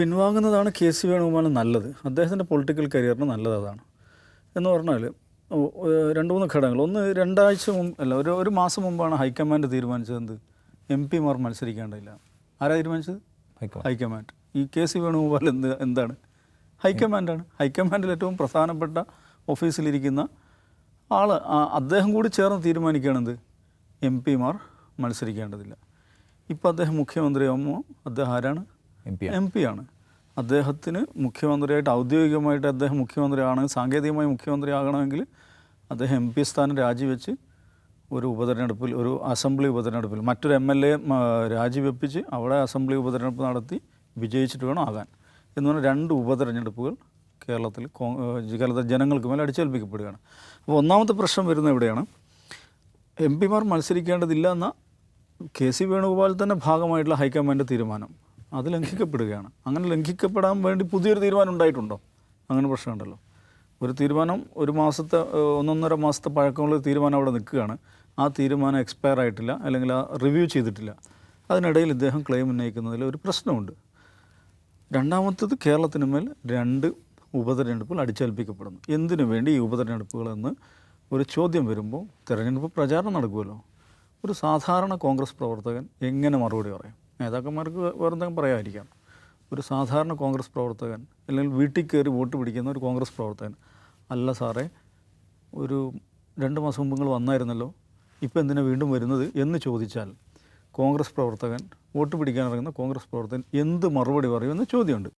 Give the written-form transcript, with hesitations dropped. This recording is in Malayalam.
പിൻവാങ്ങുന്നതാണ് കെ സി വേണുഗോപാലിന് നല്ലത്. അദ്ദേഹത്തിൻ്റെ പൊളിറ്റിക്കൽ കരിയറിന് നല്ലത് അതാണ്. എന്ന് പറഞ്ഞാൽ രണ്ട് മൂന്ന് ഘടകങ്ങൾ. ഒന്ന്, രണ്ടാഴ്ച മുമ്പ് അല്ല, ഒരു മാസം മുമ്പാണ് ഹൈക്കമാൻഡ് തീരുമാനിച്ചത് എന്ത് എം പിമാർ മത്സരിക്കേണ്ടതില്ല. ആരാ തീരുമാനിച്ചത്? ഹൈക്കമാൻഡ്. ഈ കെ സി വേണുഗോപാൽ എന്താണ്? ഹൈക്കമാൻഡാണ്. ഹൈക്കമാൻഡിൽ ഏറ്റവും പ്രധാനപ്പെട്ട ഓഫീസിലിരിക്കുന്ന ആൾ. അദ്ദേഹം കൂടി ചേർന്ന് തീരുമാനിക്കുകയാണെന്ത് എം പിമാർ മത്സരിക്കേണ്ടതില്ല. ഇപ്പോൾ അദ്ദേഹം മുഖ്യമന്ത്രിയാകുമ്പോൾ അദ്ദേഹം ആരാണ്? എം പി ആണ്. അദ്ദേഹത്തിന് മുഖ്യമന്ത്രിയായിട്ട് ഔദ്യോഗികമായിട്ട് അദ്ദേഹം മുഖ്യമന്ത്രിയാണെങ്കിൽ, സാങ്കേതികമായി മുഖ്യമന്ത്രി ആകണമെങ്കിൽ അദ്ദേഹം എം പി സ്ഥാനം രാജിവെച്ച് ഒരു ഉപതെരഞ്ഞെടുപ്പിൽ, ഒരു അസംബ്ലി ഉപതെരഞ്ഞെടുപ്പിൽ മറ്റൊരു MLA രാജിവെപ്പിച്ച് അവിടെ അസംബ്ലി ഉപതെരഞ്ഞെടുപ്പ് നടത്തി വിജയിച്ചിട്ട് വേണം ആകാൻ. എന്ന് പറഞ്ഞാൽ 2 ഉപതെരഞ്ഞെടുപ്പുകൾ കേരളത്തിൽ ജനങ്ങൾക്ക് മേലെ അടിച്ചേൽപ്പിക്കപ്പെടുകയാണ്. അപ്പോൾ ഒന്നാമത്തെ പ്രശ്നം വരുന്നത് എവിടെയാണ്? എം പിമാർ മത്സരിക്കേണ്ടതില്ല എന്ന കെ സി വേണുഗോപാൽ തന്നെ ഭാഗമായിട്ടുള്ള ഹൈക്കമാൻഡ് തീരുമാനം അത് ലംഘിക്കപ്പെടുകയാണ്. അങ്ങനെ ലംഘിക്കപ്പെടാൻ വേണ്ടി പുതിയൊരു തീരുമാനം ഉണ്ടായിട്ടുണ്ടോ? അങ്ങനെ പ്രശ്നമുണ്ടല്ലോ. ഒരു തീരുമാനം 1 മാസത്തെ 1.5 മാസത്തെ പഴക്കമുള്ള തീരുമാനം അവിടെ നിൽക്കുകയാണ്. ആ തീരുമാനം എക്സ്പയർ ആയിട്ടില്ല, അല്ലെങ്കിൽ ആ റിവ്യൂ ചെയ്തിട്ടില്ല. അതിനിടയിൽ ഇദ്ദേഹം ക്ലെയിം ഉന്നയിക്കുന്നതിൽ ഒരു പ്രശ്നമുണ്ട്. രണ്ടാമത്തത്, കേരളത്തിന് മേൽ 2 ഉപതെരഞ്ഞെടുപ്പുകൾ അടിച്ചേൽപ്പിക്കപ്പെടുന്നു. എന്തിനു വേണ്ടി ഈ ഉപതെരഞ്ഞെടുപ്പുകളെന്ന് ഒരു ചോദ്യം വരുമ്പോൾ തെരഞ്ഞെടുപ്പ് പ്രചാരണം നടക്കുമല്ലോ. ഒരു സാധാരണ കോൺഗ്രസ് പ്രവർത്തകൻ എങ്ങനെ മറുപടി പറയും? നേതാക്കന്മാർക്ക് വേറെ എന്തെങ്കിലും പറയാതിരിക്കാം. ഒരു സാധാരണ കോൺഗ്രസ് പ്രവർത്തകൻ, അല്ലെങ്കിൽ വീട്ടിൽ കയറി വോട്ട് പിടിക്കുന്ന ഒരു കോൺഗ്രസ് പ്രവർത്തകൻ, അല്ല സാറേ, ഒരു 2 മാസം മുമ്പ് നിങ്ങൾ വന്നായിരുന്നല്ലോ, ഇപ്പോൾ എന്തിനാണ് വീണ്ടും വരുന്നത് എന്ന് ചോദിച്ചാൽ കോൺഗ്രസ് പ്രവർത്തകൻ, വോട്ട് പിടിക്കാൻ ഇറങ്ങുന്ന കോൺഗ്രസ് പ്രവർത്തകൻ എന്ത് മറുപടി പറയുമെന്ന് ചോദ്യമുണ്ട്.